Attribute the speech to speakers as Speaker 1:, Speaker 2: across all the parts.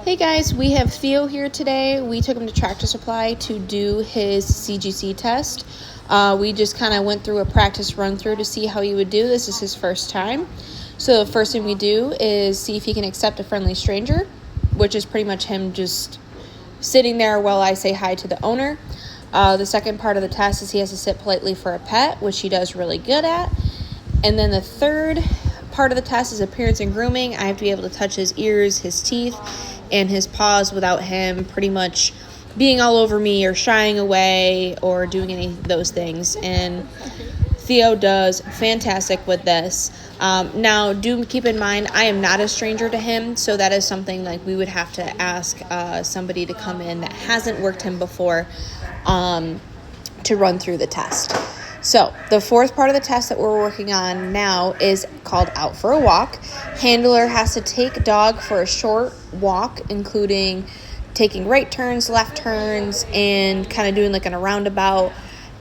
Speaker 1: Hey guys, we have Theo here today. We took him to Tractor Supply to do his CGC test. We just kind of went through a practice run through to see how he would do. This is his first time. So the first thing we do is see if he can accept a friendly stranger, which is pretty much him just sitting there while I say hi to the owner. The second part of the test is he has to sit politely for a pet, which he does really good at. And then the third part of the test is appearance and grooming. I have to be able to touch his ears, his teeth, and his paws without him pretty much being all over me or shying away or doing any of those things. And Theo does fantastic with this. Now, do keep in mind, I am not a stranger to him, so that is something like we would have to ask somebody to come in that hasn't worked him before to run through the test. So the fourth part of the test that we're working on now is called Out for a Walk. Handler has to take dog for a short walk, including taking right turns, left turns, and kind of doing like a roundabout,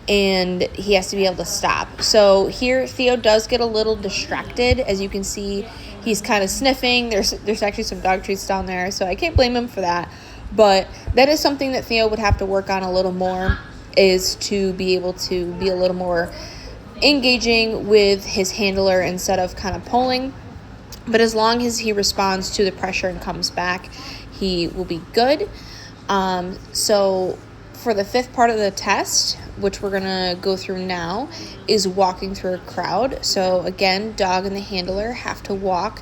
Speaker 1: and he has to be able to stop. So here Theo does get a little distracted. As you can see, he's kind of sniffing. There's actually some dog treats down there, so I can't blame him for that. But that is something that Theo would have to work on a little more, is to be able to be a little more engaging with his handler instead of kind of pulling. But as long as he responds to the pressure and comes back, he will be good. So for the fifth part of the test, which we're going to go through now, is walking through a crowd. So again, dog and the handler have to walk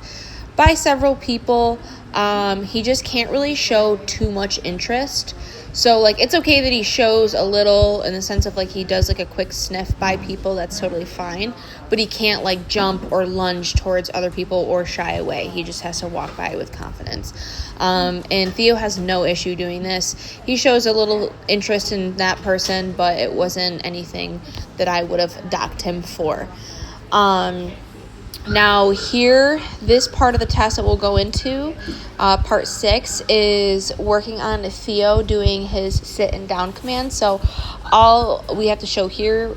Speaker 1: by several people. He just can't really show too much interest. So, it's okay that he shows a little in the sense of, he does, a quick sniff by people. That's totally fine. But he can't, jump or lunge towards other people or shy away. He just has to walk by with confidence. And Theo has no issue doing this. He shows a little interest in that person, but it wasn't anything that I would have docked him for. Now here, this part of the test that we'll go into, part 6, is working on Theo doing his sit and down command. So all we have to show here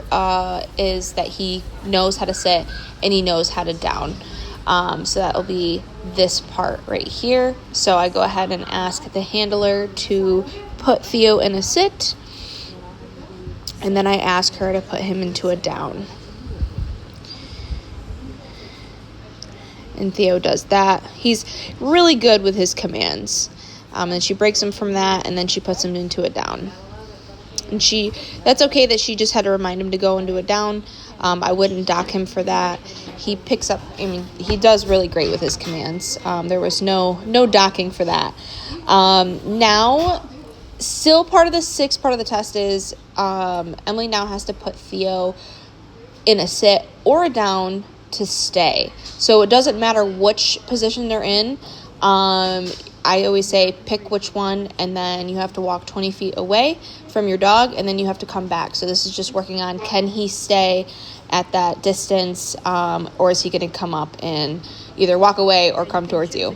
Speaker 1: is that he knows how to sit and he knows how to down. So that'll be this part right here. So I go ahead and ask the handler to put Theo in a sit, and then I ask her to put him into a down. And Theo does that. He's really good with his commands. And she breaks him from that, and then she puts him into a down. And that's okay that she just had to remind him to go into a down. I wouldn't dock him for that. He picks up, he does really great with his commands. There was no docking for that. Now, still part of the sixth part of the test is Emily now has to put Theo in a sit or a down to stay. So it doesn't matter which position they're in. I always say pick which one, and then you have to walk 20 feet away from your dog, and then you have to come back. So this is just working on, can he stay at that distance, or is he going to come up and either walk away or come towards you?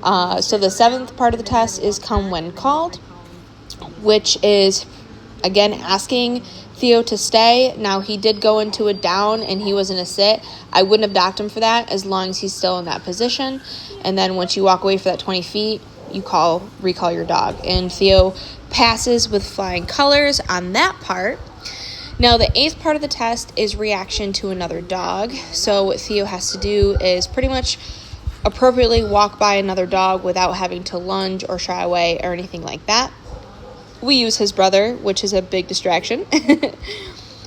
Speaker 1: So the seventh part of the test is come when called, which is, again, asking Theo to stay. Now, he did go into a down and he was in a sit. I wouldn't have docked him for that as long as he's still in that position. And then once you walk away for that 20 feet, you recall your dog. And Theo passes with flying colors on that part. Now, the eighth part of the test is reaction to another dog. So what Theo has to do is pretty much appropriately walk by another dog without having to lunge or shy away or anything like that. We use his brother, which is a big distraction.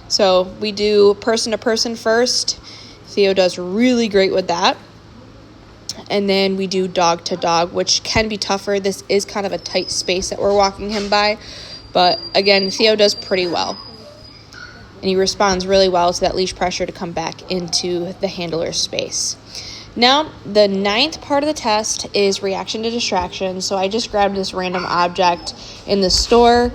Speaker 1: So we do person to person first. Theo does really great with that. And then we do dog to dog, which can be tougher. This is kind of a tight space that we're walking him by. But again, Theo does pretty well. And he responds really well to that leash pressure to come back into the handler's space. Now, the ninth part of the test is reaction to distraction. So I just grabbed this random object in the store,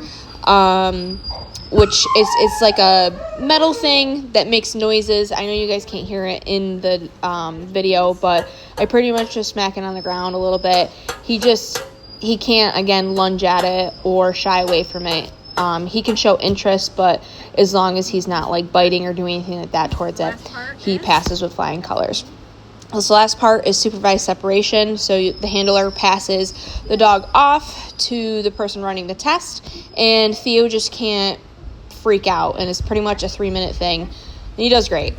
Speaker 1: which it's like a metal thing that makes noises. I know you guys can't hear it in the video, but I pretty much just smack it on the ground a little bit. He can't, again, lunge at it or shy away from it. He can show interest, but as long as he's not biting or doing anything like that towards it, he passes with flying colors. This last part is supervised separation. So the handler passes the dog off to the person running the test, and Theo just can't freak out, and it's pretty much a 3-minute thing. And he does great.